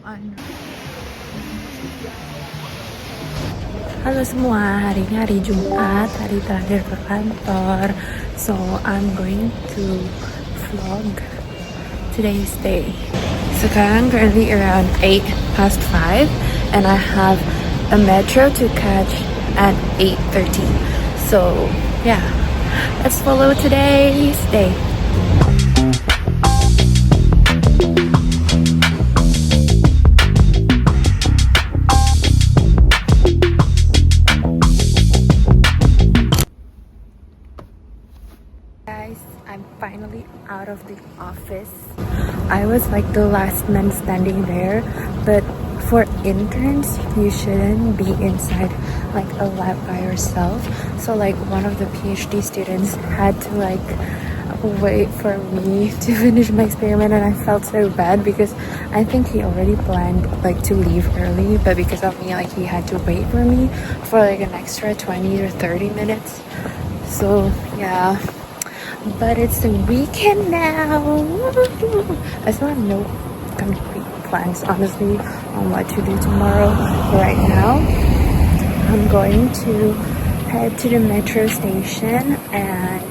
Halo semua, hari ini hari Jumat, hari terakhir ke kantor. So I'm going to vlog today's day. Sekarang currently around 5:08 and I have a metro to catch at 8:30. So yeah, let's follow today's day. Guys, I'm finally out of the office. I was like the last man standing there, but for interns, you shouldn't be inside like a lab by yourself. So like one of the PhD students had to like wait for me to finish my experiment, and I felt so bad because I think he already planned like to leave early, but because of me, like he had to wait for me for like an extra 20 or 30 minutes. So yeah. But it's the weekend now. I still have no concrete plans, honestly, on what to do tomorrow. Right now, I'm going to head to the metro station and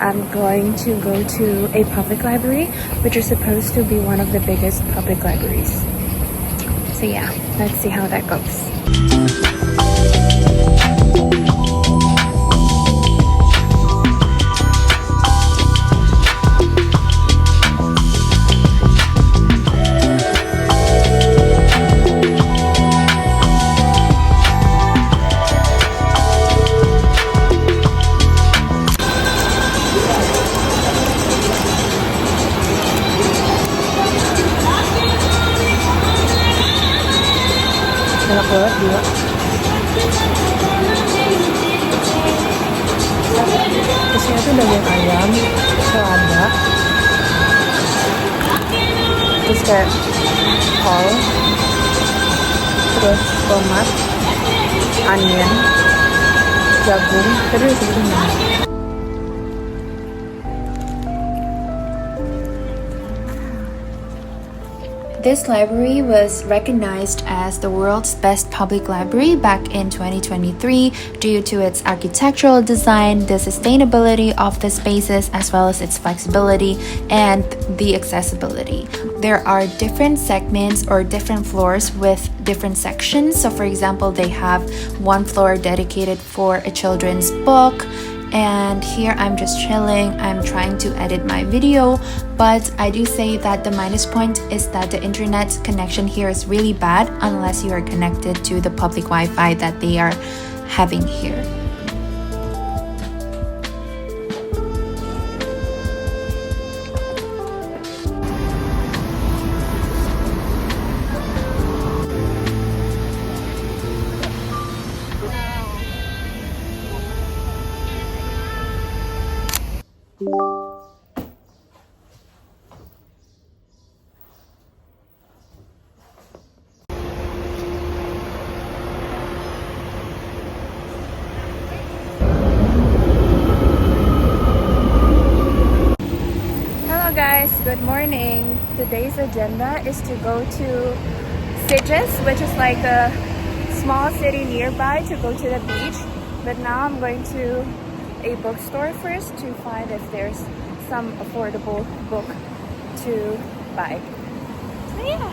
I'm going to go to a public library, which is supposed to be one of the biggest public libraries. So yeah, let's see how that goes. Enak banget dia. Terusnya tuh daging ayam, selada, terus kayak kol, terus tomat, onion, jagung, tadi udah sebutin ya. This library was recognized as the world's best public library back in 2023 due to its architectural design, the sustainability of the spaces, as well as its flexibility and the accessibility. There are different segments or different floors with different sections. So for example, they have one floor dedicated for a children's book. And here I'm just chilling. I'm trying to edit my video, but I do say that the minus point is that the internet connection here is really bad unless you are connected to the public Wi-Fi that they are having here. Guys, good morning. Today's agenda is to go to Sitges, which is like a small city nearby, to go to the beach. But now I'm going to a bookstore first to find if there's some affordable book to buy. So yeah.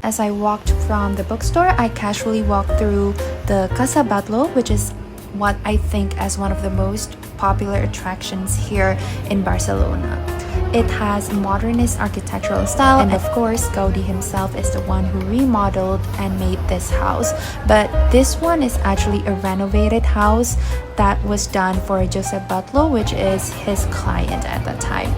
As I walked from the bookstore, I casually walked through the Casa Batlló, which is what I think as one of the most popular attractions here in Barcelona. It has modernist architectural style, and of course Gaudí himself is the one who remodeled and made this house. But this one is actually a renovated house that was done for Josep Batlló, which is his client at the time.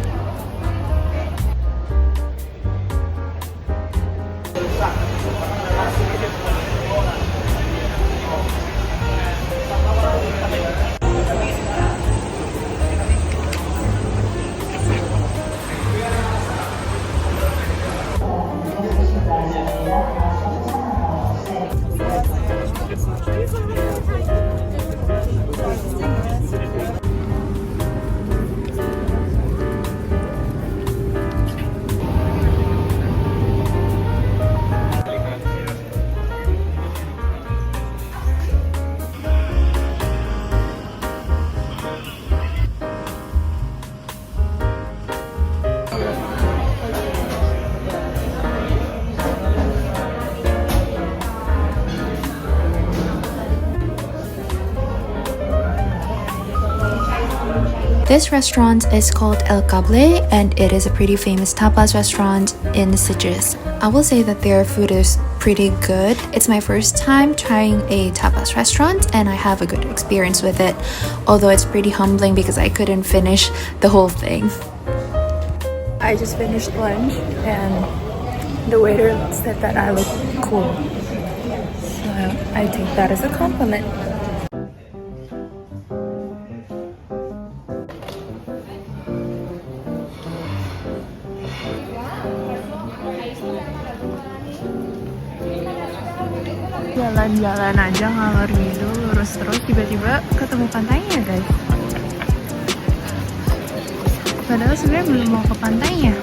This restaurant is called El Cable and it is a pretty famous tapas restaurant in Sitges. I will say that their food is pretty good. It's my first time trying a tapas restaurant and I have a good experience with it, although it's pretty humbling because I couldn't finish the whole thing. I just finished lunch and the waiter said that I look cool. So I take that as a compliment. Jalan-jalan aja ngalor ngidul lurus terus tiba-tiba ketemu pantainya guys. Padahal sebenarnya belum mau ke pantainya.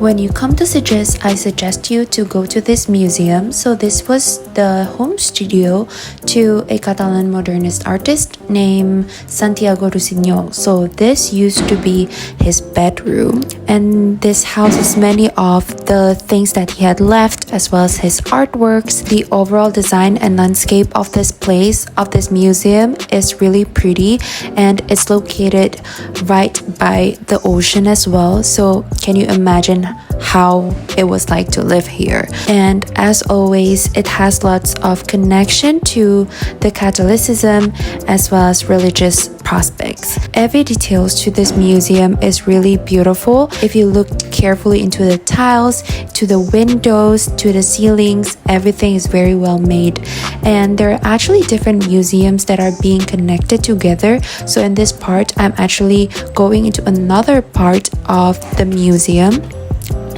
When you come to Sitges, I suggest you to go to this museum. So this was the home studio to a Catalan modernist artist named Santiago Rusiñol. So this used to be his bedroom, and this houses many of the things that he had left as well as his artworks. The overall design and landscape of this place, of this museum, is really pretty, and it's located right by the ocean as well. So can you imagine how it was like to live here? And as always, it has lots of connection to the Catholicism as well as religious prospects. Every details to this museum is really beautiful. If you look carefully into the tiles, to the windows, to the ceilings, everything is very well made. And there are actually different museums that are being connected together. So in this part, I'm actually going into another part of the museum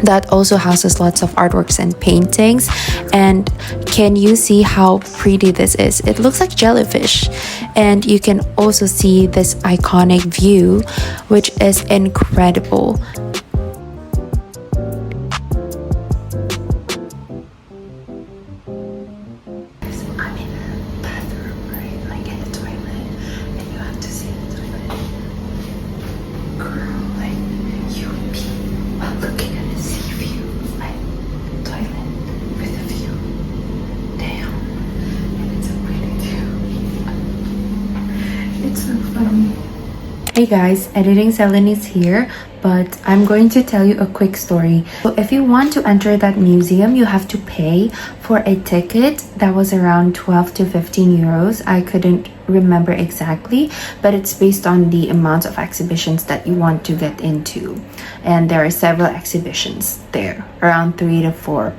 that also houses lots of artworks and paintings. And can you see how pretty this is? It looks like jellyfish. And you can also see this iconic view, which is incredible. I'm in the bathroom, right? Like in the toilet, and you have to see the toilet. Girl, like you pee while looking at the sea view, like toilet with a view. Damn, and it's a pretty view. It's so funny. Hey guys, editing Celine is here, but I'm going to tell you a quick story. So if you want to enter that museum, you have to pay for a ticket that was around 12 to 15 euros. I couldn't remember exactly, but it's based on the amount of exhibitions that you want to get into. And there are several exhibitions there, around 3 to 4.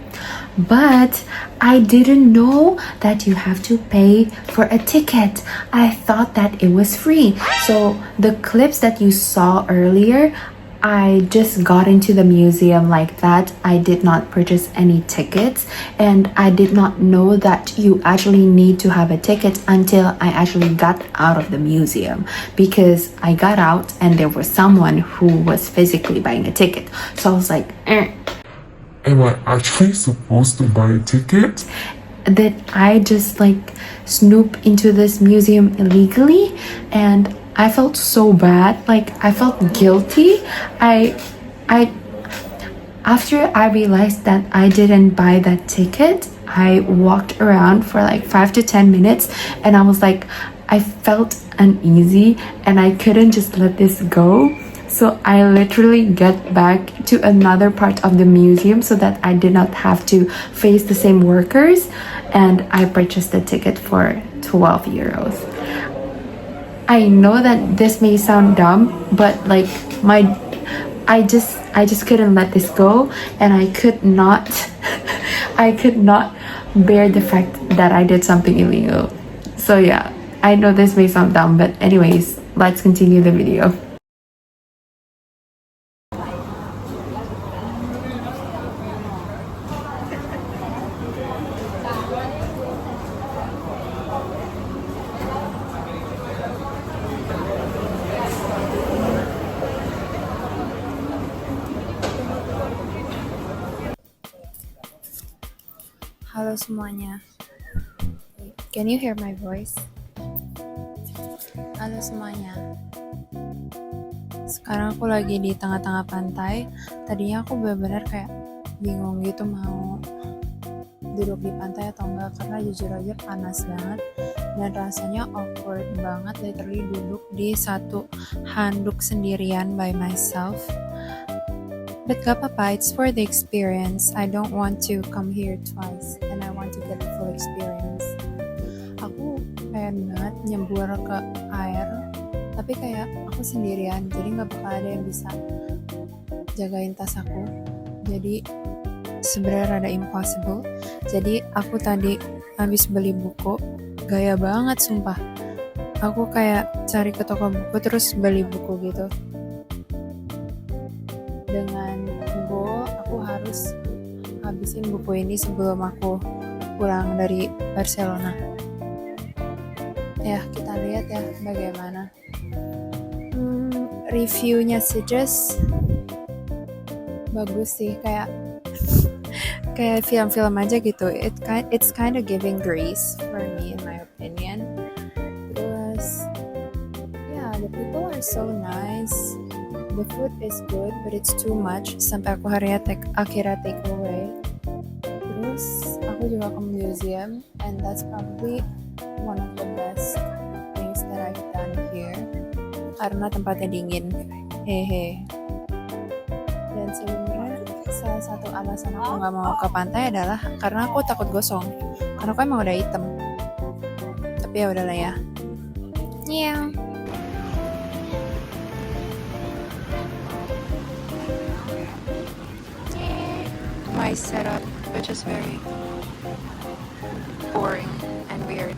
But I didn't know that you have to pay for a ticket. I thought that it was free. So the clips that you saw earlier, I just got into the museum like that. I did not purchase any tickets, and I did not know that you actually need to have a ticket until I actually got out of the museum, because I got out and there was someone who was physically buying a ticket. So I was like, Am I actually supposed to buy a ticket? That I just like snoop into this museum illegally, and I felt so bad. Like I felt guilty. After I realized that I didn't buy that ticket, I walked around for like 5 to 10 minutes, and I was like, I felt uneasy and I couldn't just let this go. So I literally get back to another part of the museum so that I did not have to face the same workers, and I purchased the ticket for 12 euros. I know that this may sound dumb, but like I just couldn't let this go, and I could not bear the fact that I did something illegal. So yeah, I know this may sound dumb, but anyways, let's continue the video. Halo semuanya. Can you hear my voice? Halo semuanya. Sekarang aku lagi di tengah-tengah pantai. Tadinya aku benar-benar kayak bingung gitu mau duduk di pantai atau enggak, karena jujur aja panas banget dan rasanya awkward banget literally duduk di satu handuk sendirian by myself. But gak apa-apa, it's for the experience. I don't want to come here twice and I want to get the full experience. Aku pengen banget nyembur ke air, tapi kayak aku sendirian, jadi gak bakal ada yang bisa jagain tas aku. Jadi sebenarnya rada impossible. Jadi aku tadi habis beli buku, gaya banget sumpah. Aku kayak cari ke toko buku terus beli buku gitu. Dengan goal aku harus habisin buku ini sebelum aku pulang dari Barcelona. Ya, kita lihat ya bagaimana. Reviewnya Sitges bagus sih, kayak film-film aja gitu. It's kind of giving grace for me in my opinion. Terus yeah, the people are so nice. The food is good, but it's too much sampai aku akhirnya take away. Terus aku juga ke museum, and that's probably one of the best things that I've done here. Karena tempatnya dingin, hehe. Dan sebenarnya salah satu alasan aku nggak mau ke pantai adalah karena aku takut gosong. Karena aku emang udah hitam. Tapi ya udahlah ya. Yeah. My setup, which is very boring and weird.